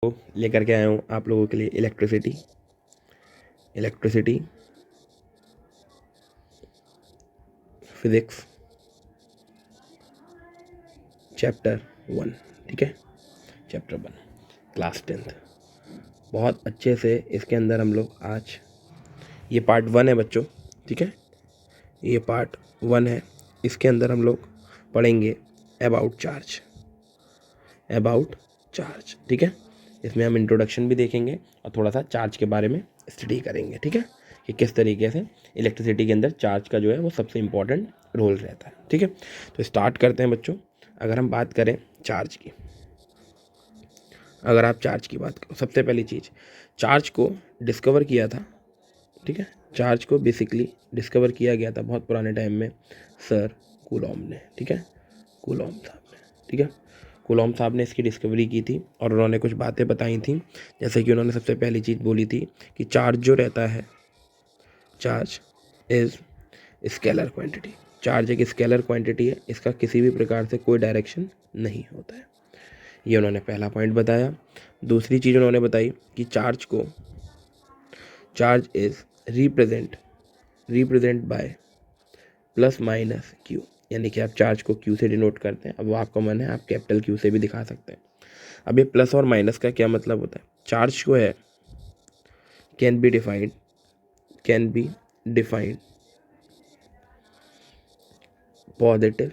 तो लेकर के आया हूँ आप लोगों के लिए इलेक्ट्रिसिटी फिजिक्स चैप्टर 1। ठीक है, चैप्टर 1 क्लास 10th। बहुत अच्छे से इसके अंदर हम लोग आज, ये पार्ट 1 है बच्चों। ठीक है, ये पार्ट 1 है। इसके अंदर हम लोग पढ़ेंगे अबाउट चार्ज। ठीक है, इसमें हम इंट्रोडक्शन भी देखेंगे और थोड़ा सा चार्ज के बारे में स्टडी करेंगे। ठीक है, कि किस तरीके से इलेक्ट्रिसिटी के अंदर चार्ज का जो है वो सबसे इम्पोर्टेंट रोल रहता है। ठीक है, तो स्टार्ट करते हैं बच्चों। अगर हम बात करें चार्ज की, अगर आप चार्ज की बात करो, सबसे पहली चीज़, चार्ज को डिस्कवर किया था। ठीक है, चार्ज को बेसिकली डिस्कवर किया गया था बहुत पुराने टाइम में सर कूलॉम ने। ठीक है, कूलॉम साहब ने। ठीक है, कूलॉम साहब ने इसकी डिस्कवरी की थी और उन्होंने कुछ बातें बताई थी। जैसे कि उन्होंने सबसे पहली चीज़ बोली थी कि चार्ज जो रहता है, charge is scalar quantity. Charge एक स्केलर क्वांटिटी है, इसका किसी भी प्रकार से कोई डायरेक्शन नहीं होता है। ये उन्होंने पहला पॉइंट बताया। दूसरी चीज़ उन्होंने बताई कि charge is represent by plus minus Q, यानी कि आप चार्ज को क्यू से डिनोट करते हैं। अब वो आपका मन है, आप कैपिटल क्यू से भी दिखा सकते हैं। अब ये प्लस और माइनस का क्या मतलब होता है? चार्ज को है can be defined positive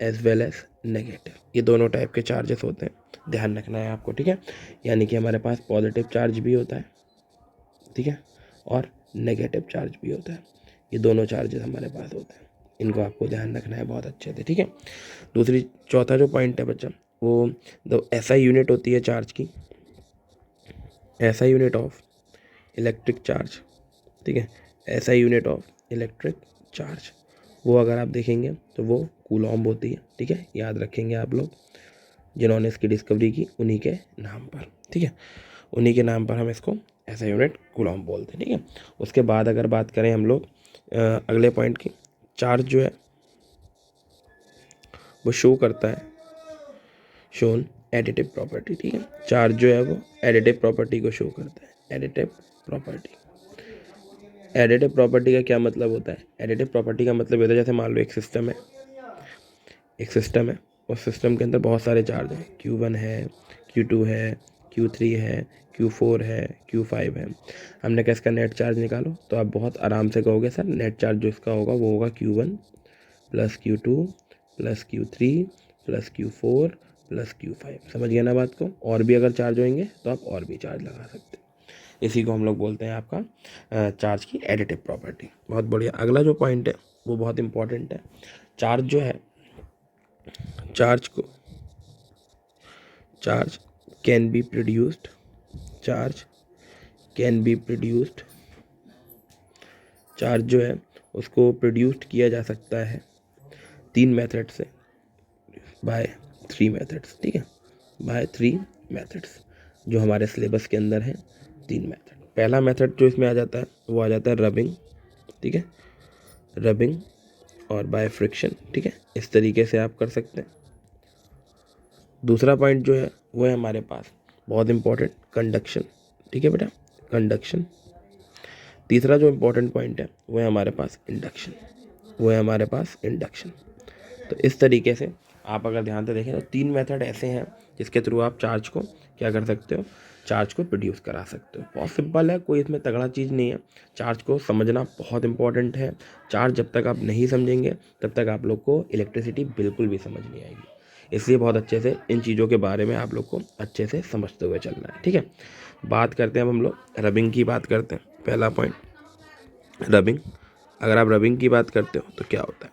as well as negative. ये दोनों टाइप के चार्जेस होते हैं, ध्यान रखना है आपको। ठीक है, यानी कि हमारे पास पॉजिटिव चार्ज भी होता है, ठीक है, और नेगेटिव चार्ज भी होता है। ये दोनों चार्जेस हमारे पास होते हैं, इनको आपको ध्यान रखना है बहुत अच्छे से। ठीक है, चौथा जो पॉइंट है बच्चा, वो ऐसा यूनिट होती है चार्ज की, ऐसा यूनिट ऑफ इलेक्ट्रिक चार्ज। ठीक है, ऐसा यूनिट ऑफ इलेक्ट्रिक चार्ज, वो अगर आप देखेंगे तो वो कूलॉम्ब होती है। ठीक है, याद रखेंगे आप लोग, जिन्होंने इसकी डिस्कवरी की उन्हीं के नाम पर। ठीक है, उन्हीं के नाम पर हम इसको ऐसा यूनिट कूलॉम्ब बोलते हैं। ठीक है, उसके बाद अगर बात करें हम लोग अगले पॉइंट की, चार्ज जो है वो शो करता है शोन एडिटिव प्रॉपर्टी। ठीक है, चार्ज जो है वो एडिटिव प्रॉपर्टी को शो करता है। एडिटिव प्रॉपर्टी का क्या मतलब होता है? एडिटिव प्रॉपर्टी का मतलब होता है, जैसे मान लो एक सिस्टम है, उस सिस्टम के अंदर बहुत सारे चार्ज हैं, Q1 है, Q2 है, Q3 है, Q4 है, Q5 है। हमने कहा इसका नेट चार्ज निकालो, तो आप बहुत आराम से कहोगे सर नेट चार्ज जो इसका होगा वो होगा Q1 plus Q2 plus Q3 plus Q4 plus Q5। समझ गया ना बात को? और भी अगर चार्ज होंगे तो आप और भी चार्ज लगा सकते हैं। इसी को हम लोग बोलते हैं आपका चार्ज की एडिटिव प्रॉपर्टी। बहुत बढ़िया। अगला जो पॉइंट है वो बहुत इंपॉर्टेंट है। चार्ज जो है, charge can be produced charge जो है उसको प्रोड्यूस्ड किया जा सकता है 3 मेथड से, बाय 3 मेथड्स। ठीक है, बाय 3 मेथड्स जो हमारे सिलेबस के अंदर है, 3 मेथड। पहला मेथड जो इसमें आ जाता है वो आ जाता है रबिंग। ठीक है, रबिंग और बाय फ्रिक्शन। ठीक है, इस तरीके से आप कर सकते हैं। दूसरा पॉइंट जो है वो है हमारे पास बहुत इंपॉर्टेंट, कंडक्शन। ठीक है बेटा, कंडक्शन। तीसरा जो इम्पोर्टेंट पॉइंट है वो है हमारे पास इंडक्शन। तो इस तरीके से आप अगर ध्यान से देखें तो 3 मेथड ऐसे हैं जिसके थ्रू आप चार्ज को क्या कर सकते हो, चार्ज को प्रोड्यूस करा सकते हो। बहुत सिंपल है, कोई इसमें तगड़ा चीज़ नहीं है। चार्ज को समझना बहुत इंपॉर्टेंट है। चार्ज जब तक आप नहीं समझेंगे तब तक आप लोग को इलेक्ट्रिसिटी बिल्कुल भी समझ नहीं आएगी। इसलिए बहुत अच्छे से इन चीज़ों के बारे में आप लोग को अच्छे से समझते हुए चलना है। ठीक है, बात करते हैं अब हम लोग रबिंग की बात करते हैं। पहला पॉइंट रबिंग। अगर आप रबिंग की बात करते हो तो क्या होता है,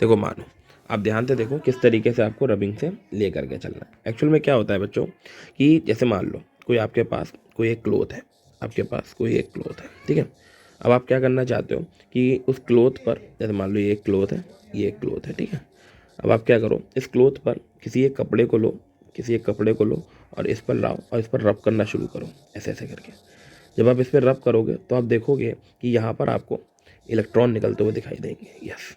देखो मानो आप ध्यान से देखो किस तरीके से आपको रबिंग से ले करके चलना है। एक्चुअल में क्या होता है बच्चों कि जैसे मान लो आपके पास कोई एक क्लोथ है, ठीक है। अब आप क्या करना चाहते हो कि उस क्लोथ पर, जैसे मान लो ये एक क्लोथ है, ठीक है। अब आप क्या करो, इस क्लोथ पर किसी एक कपड़े को लो और इस पर लाओ और इस पर रब करना शुरू करो, ऐसे ऐसे करके। जब आप इस पर रब करोगे तो आप देखोगे कि यहाँ पर आपको इलेक्ट्रॉन निकलते हुए दिखाई देंगे। यस,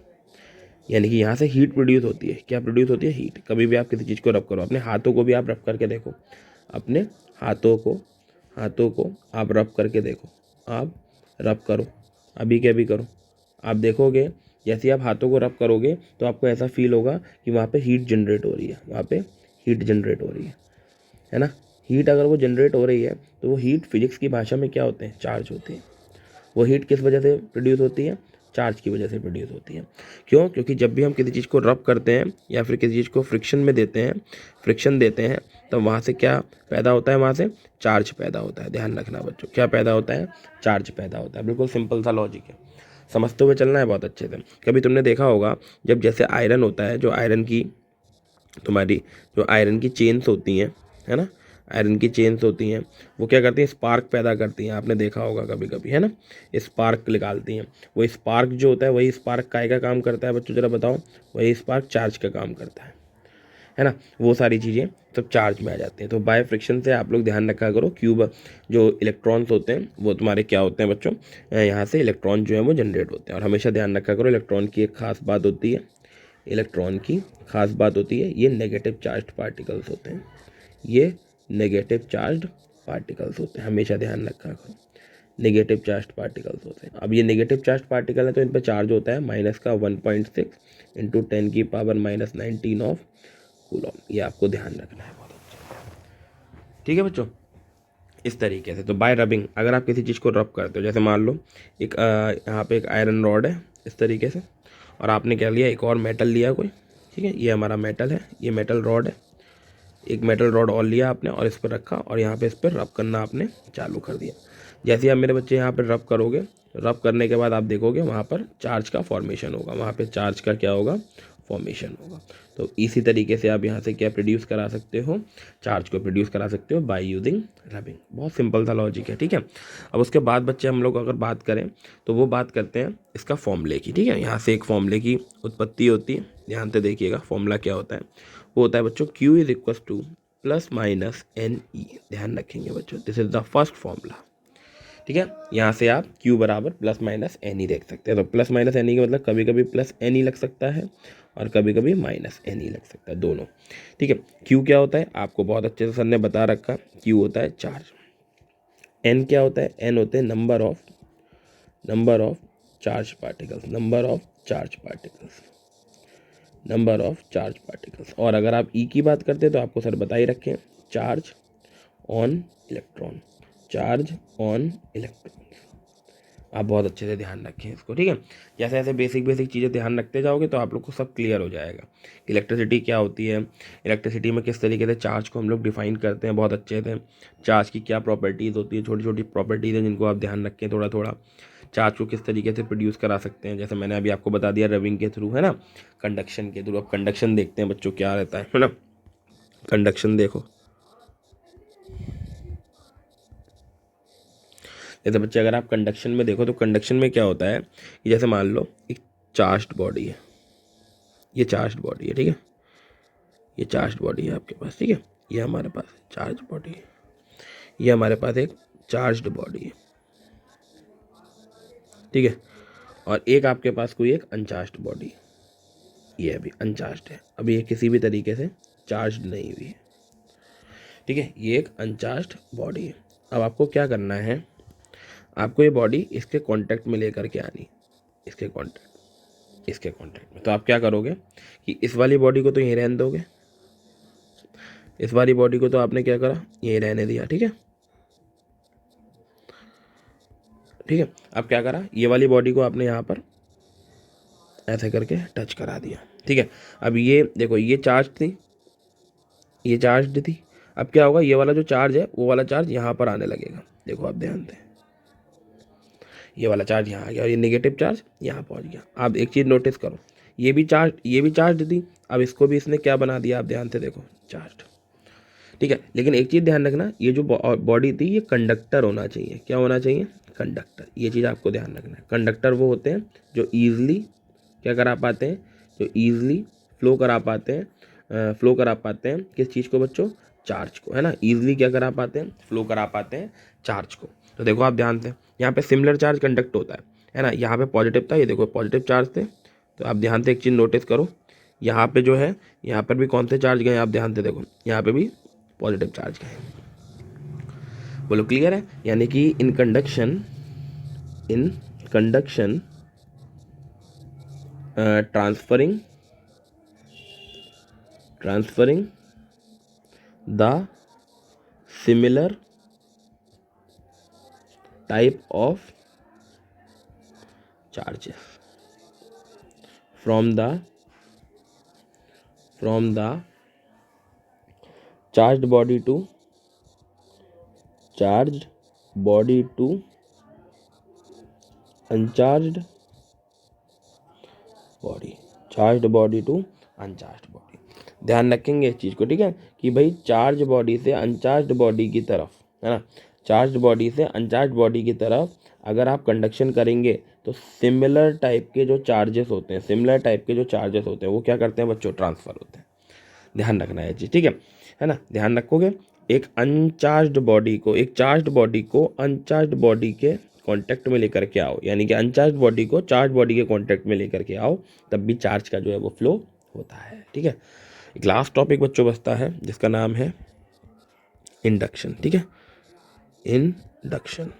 यानी कि यहाँ से हीट प्रोड्यूस होती है। क्या प्रोड्यूस होती है? हीट। कभी भी आप किसी चीज़ को रब करो, अपने हाथों को भी आप रब करके देखो, अपने हाथों को आप रब करके देखो, आप रब करो, अभी के अभी करो। आप देखोगे जैसे आप हाथों को रब करोगे तो आपको ऐसा फील होगा कि वहाँ पे हीट जनरेट हो रही है, वहाँ पे हीट जनरेट हो रही है ना। हीट अगर वो जनरेट हो रही है तो वो हीट फिजिक्स की भाषा में क्या होते हैं, चार्ज होती है। वो हीट किस वजह से प्रोड्यूस होती है, चार्ज की वजह से प्रोड्यूस होती है। क्यों? क्योंकि जब भी हम किसी चीज़ को रब करते हैं या फिर किसी चीज़ को फ्रिक्शन में देते हैं, फ्रिक्शन देते हैं, तो वहाँ से क्या पैदा होता है, वहाँ से चार्ज पैदा होता है। ध्यान रखना बच्चों, क्या पैदा होता है, चार्ज पैदा होता है। बिल्कुल सिंपल सा लॉजिक है, समझते हुए चलना है बहुत अच्छे से। कभी तुमने देखा होगा जब जैसे आयरन होता है, जो आयरन की तुम्हारी जो आयरन की चेन्स होती हैं, है ना, आयरन की चेन्स होती हैं, वो क्या करती हैं, स्पार्क पैदा करती हैं। आपने देखा होगा कभी कभी, है ना, स्पार्क निकालती हैं। वो स्पार्क जो होता है, वही स्पार्क काय का काम करता है बच्चों, जरा बताओ? वही स्पार्क चार्ज का काम करता है ना। वो सारी चीज़ें सब चार्ज में आ जाती हैं। तो बाय फ्रिक्शन से आप लोग ध्यान रखा करो, क्यूब जो इलेक्ट्रॉन्स होते हैं वो तुम्हारे क्या होते हैं बच्चों, यहाँ से इलेक्ट्रॉन जो है वो जनरेट होते हैं। और हमेशा ध्यान रखा करो, इलेक्ट्रॉन की एक खास बात होती है, इलेक्ट्रॉन की खास बात होती है, ये नेगेटिव चार्ज्ड पार्टिकल्स होते हैं, ये नेगेटिव चार्ज्ड पार्टिकल्स होते हैं। हमेशा ध्यान रखा करो, नेगेटिव चार्ज्ड पार्टिकल्स होते हैं। अब ये नेगेटिव चार्ज्ड पार्टिकल है तो इन पर चार्ज होता है माइनस का 1.6 इंटू 10⁻⁻19 ऑफ कूलॉम। ये आपको ध्यान रखना है बहुत अच्छा, ठीक है बच्चों। इस तरीके से तो बाय रबिंग, अगर आप किसी चीज़ को रब करते हो, जैसे मान लो एक यहाँ पे एक आयरन रॉड है इस तरीके से, और आपने क्या लिया, एक और मेटल लिया कोई, ठीक है, ये हमारा मेटल है, ये मेटल रॉड है, एक मेटल रॉड और लिया आपने और इस पर रखा और यहाँ पे इस पर रब करना आपने चालू कर दिया। जैसे आप मेरे बच्चे यहाँ पर रब करोगे, रब करने के बाद आप देखोगे वहाँ पर चार्ज का फॉर्मेशन होगा, वहाँ पे चार्ज का क्या होगा, फॉर्मेशन होगा। तो इसी तरीके से आप यहाँ से क्या प्रोड्यूस करा सकते हो, चार्ज को प्रोड्यूस करा सकते हो बाय यूजिंग रबिंग। बहुत सिंपल सा लॉजिक है, ठीक है। अब उसके बाद बच्चे हम लोग अगर बात करें तो वो बात करते हैं इसका फॉर्मूले की, ठीक है। यहाँ से एक फॉर्मूले की उत्पत्ति होती है, ध्यान से देखिएगा। फॉर्मूला क्या होता है, वो होता है बच्चों Q is equal two plus minus NE। ध्यान रखेंगे बच्चों, this is the first formula, ठीक है। यहाँ से आप Q बराबर प्लस माइनस NE देख सकते हैं। तो प्लस माइनस NE का मतलब कभी कभी प्लस NE लग सकता है और कभी कभी माइनस NE लग सकता है, दोनों, ठीक है। Q क्या होता है आपको बहुत अच्छे से सर ने बता रखा, Q होता है चार्ज। N क्या होता है, N होते हैं number of charge particles, number of charge particles. और अगर आप E की बात करते हैं तो आपको सर बता ही रखें, charge on electron, charge on electron. आप बहुत अच्छे से ध्यान रखें इसको, ठीक है। जैसे जैसे बेसिक चीज़ें ध्यान रखते जाओगे तो आप लोग को सब क्लियर हो जाएगा। इलेक्ट्रिसिटी क्या होती है, इलेक्ट्रिसिटी में किस तरीके से चार्ज को हम लोग डिफाइन करते हैं बहुत अच्छे से, चार्ज की क्या प्रॉपर्टीज़ होती है, छोटी छोटी प्रॉपर्टीज़ हैं जिनको आप ध्यान रखें थोड़ा थोड़ा। चार्ज को किस तरीके से प्रोड्यूस करा सकते हैं, जैसे मैंने अभी आपको बता दिया रबिंग के थ्रू, है ना, कंडक्शन के थ्रू। अब कंडक्शन देखते हैं बच्चों क्या रहता है ना। कंडक्शन देखो, जैसे बच्चे अगर आप कंडक्शन में देखो तो कंडक्शन में क्या होता है कि जैसे मान लो एक चार्ज्ड बॉडी है, ये चार्ज्ड बॉडी है, ठीक है, ये चार्ज्ड बॉडी है आपके पास, ठीक है, ये हमारे पास चार्ज बॉडी है, ये हमारे पास एक चार्ज्ड बॉडी है, ठीक है। और एक आपके पास कोई एक अनचार्ज्ड बॉडी है, ये अभी अनचार्ज्ड है, अभी ये किसी भी तरीके से चार्ज नहीं हुई है, ठीक है, ये एक अनचार्ज्ड बॉडी है। अब आपको क्या करना है, आपको ये बॉडी इसके कांटेक्ट में लेकर के आनी, इसके कांटेक्ट में। तो आप क्या करोगे कि इस वाली बॉडी को तो यहीं रहने दोगे, इस वाली बॉडी को तो आपने क्या करा, यहीं रहने दिया, ठीक है, ठीक है। अब क्या करा, ये वाली बॉडी को आपने यहाँ पर ऐसे करके टच करा दिया, ठीक है। अब ये देखो, ये चार्ज थी, ये चार्ज थी। अब क्या होगा, ये वाला जो चार्ज है वो वाला चार्ज यहाँ पर आने लगेगा, देखो आप ध्यान दें, ये वाला चार्ज यहाँ आ गया और ये नेगेटिव चार्ज यहाँ पहुँच गया। आप एक चीज़ नोटिस करो, ये भी चार्ज थी, अब इसको भी इसने क्या बना दिया, आप ध्यान से देखो, चार्ज, ठीक है। लेकिन एक चीज़ ध्यान रखना, ये जो बॉडी थी ये कंडक्टर होना चाहिए, क्या होना चाहिए, कंडक्टर। ये चीज़ आपको ध्यान रखना है। कंडक्टर वो होते हैं जो ईजिली क्या करा पाते हैं, जो ईजिली फ्लो करा पाते हैं किस चीज़ को बच्चों, चार्ज को, है ना। ईजिली क्या करा पाते हैं, फ्लो करा पाते हैं चार्ज को। तो देखो आप ध्यान से, यहाँ पे सिमिलर चार्ज कंडक्ट होता है ना। यहाँ पे पॉजिटिव था, ये देखो पॉजिटिव चार्ज थे। तो आप ध्यान से एक चीज़ नोटिस करो, यहाँ पे जो है, यहाँ पर भी कौन से चार्ज गए, आप ध्यान से देखो, यहाँ पे भी पॉजिटिव चार्ज गए, बोलो क्लियर है। यानी कि in conduction transferring the similar type of charges from the charged body to uncharged body। ध्यान रखेंगे इस चीज़ को, ठीक है, कि भाई चार्ज बॉडी से अनचार्ज बॉडी की तरफ, है ना, चार्ज बॉडी से अनचार्ज बॉडी की तरफ अगर आप कंडक्शन करेंगे तो सिमिलर टाइप के जो चार्जेस होते हैं वो क्या करते हैं बच्चों, ट्रांसफ़र होते हैं। ध्यान रखना है चीज़, ठीक है ना, ध्यान रखोगे। एक चार्ज बॉडी को अनचार्ज बॉडी के कांटेक्ट में लेकर के आओ, यानी कि अनचार्ज बॉडी को चार्ज बॉडी के कांटेक्ट में लेकर के आओ, तब भी चार्ज का जो है वो फ्लो होता है, ठीक है। एक लास्ट टॉपिक बच्चों बचता है जिसका नाम है इंडक्शन, ठीक है, इंडक्शन,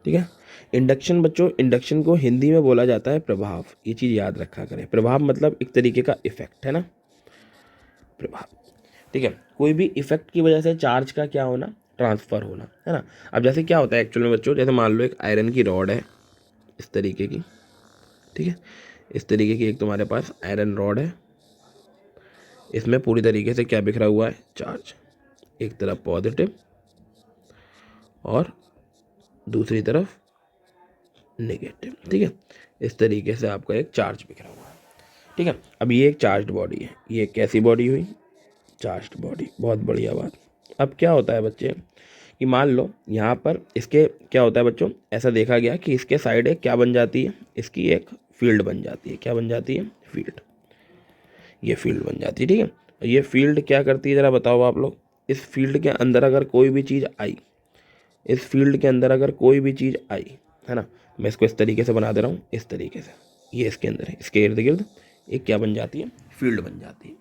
ठीक है। इंडक्शन को हिंदी में बोला जाता है प्रभाव। ये चीज़ याद रखा करें, प्रभाव मतलब एक तरीके का इफेक्ट, है ना, प्रभाव, ठीक है। कोई भी इफेक्ट की वजह से चार्ज का क्या होना, ट्रांसफ़र होना, है ना। अब जैसे क्या होता है एक्चुअल में बच्चों, जैसे मान लो एक आयरन की रॉड है इस तरीके की, ठीक है, इस तरीके की एक तुम्हारे पास आयरन रॉड है, इसमें पूरी तरीके से क्या बिखरा हुआ है, चार्ज, एक तरफ पॉजिटिव और दूसरी तरफ नेगेटिव, ठीक है, इस तरीके से आपका एक चार्ज बिखरा हुआ है, ठीक है। अब ये एक चार्ज्ड बॉडी है, ये कैसी बॉडी हुई, चार्ज्ड बॉडी, बहुत बढ़िया बात। अब क्या होता है बच्चे कि मान लो यहाँ पर इसके क्या होता है बच्चों, ऐसा देखा गया कि इसके साइड एक क्या बन जाती है, इसकी एक फील्ड बन जाती है, क्या बन जाती है, फील्ड, ये फील्ड बन जाती है, ठीक है। ये फील्ड क्या करती है ज़रा बताओ आप लोग, इस फील्ड के अंदर अगर कोई भी चीज़ आई, है ना, मैं इसको इस तरीके से बना दे रहा हूँ, इस तरीके से, ये इसके अंदर है, इसके इर्द गिर्द एक क्या बन जाती है, फील्ड बन जाती है,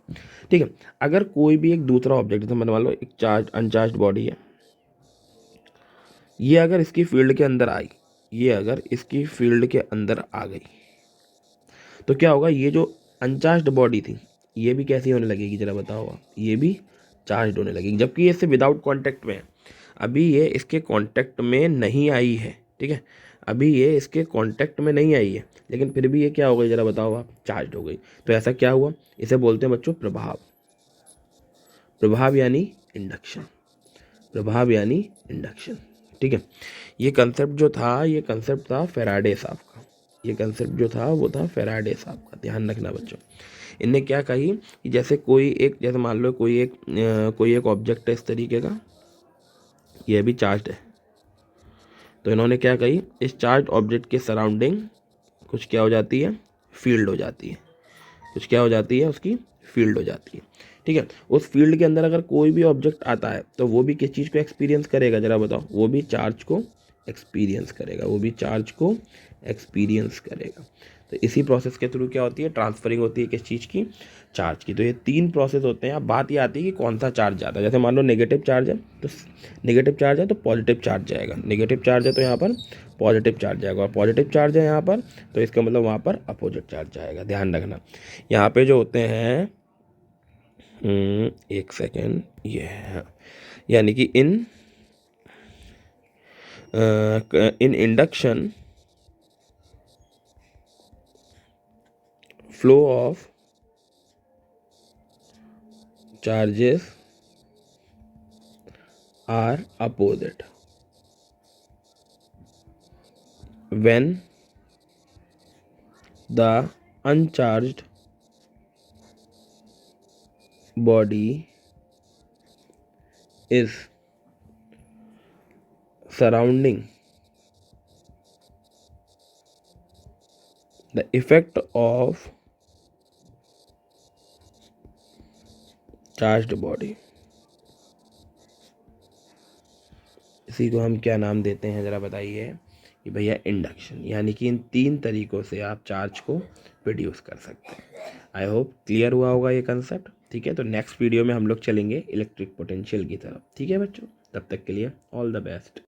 ठीक है। अगर कोई भी एक दूसरा ऑब्जेक्ट, जैसे मान लो एक अनचार्ज्ड बॉडी है, ये अगर इसकी फील्ड के अंदर आई, आ गई, तो क्या होगा, ये जो अनचार्ज्ड बॉडी थी ये भी कैसी होने लगेगी जरा बताओ आप, ये भी चार्ज होने लगेगी, जबकि ये इससे विदाउट कॉन्टेक्ट में है, अभी ये इसके कांटेक्ट में नहीं आई है, ठीक है, अभी ये इसके कांटेक्ट में नहीं आई है, लेकिन फिर भी ये क्या हो गई जरा बताओ आप, चार्ज हो गई। तो ऐसा क्या हुआ, इसे बोलते हैं बच्चों प्रभाव, यानी इंडक्शन, ठीक है। ये कंसेप्ट जो था, ये कंसेप्ट था फैराडे साहब का, ध्यान रखना बच्चों। इनने क्या कही कि जैसे जैसे मान लो कोई एक ऑब्जेक्ट है इस तरीके का, ये भी चार्ज है, तो इन्होंने क्या कही, इस चार्ज ऑब्जेक्ट के सराउंडिंग कुछ क्या हो जाती है, फील्ड हो जाती है, उसकी फील्ड हो जाती है, ठीक है। उस फील्ड के अंदर अगर कोई भी ऑब्जेक्ट आता है तो वो भी किस चीज़ को एक्सपीरियंस करेगा जरा बताओ, वो भी चार्ज को एक्सपीरियंस करेगा, तो इसी प्रोसेस के थ्रू क्या होती है, ट्रांसफरिंग होती है किस चीज़ की, चार्ज की। तो ये 3 प्रोसेस होते हैं। अब बात ये आती है कि कौन सा चार्ज जाता है, जैसे मान लो नेगेटिव चार्ज है तो पॉजिटिव चार्ज जाएगा, नेगेटिव चार्ज है तो यहाँ पर पॉजिटिव चार्ज जाएगा, और पॉजिटिव चार्ज है यहाँ पर तो इसका मतलब वहाँ पर अपोजिट चार्ज जाएगा। ध्यान रखना, यहाँ पे जो होते हैं, एक सेकेंड, ये है, यानी कि इन induction flow of charges are opposite when the uncharged body is surrounding the effect of charged body. इसी को हम क्या नाम देते हैं ज़रा बताइए कि भैया इंडक्शन। यानी कि इन 3 तरीक़ों से आप चार्ज को प्रोड्यूस कर सकते हैं। आई होप क्लियर हुआ होगा ये कंसेप्ट, ठीक है। तो नेक्स्ट वीडियो में हम लोग चलेंगे इलेक्ट्रिक पोटेंशियल की तरफ, ठीक है बच्चों। तब तक के लिए ऑल द बेस्ट।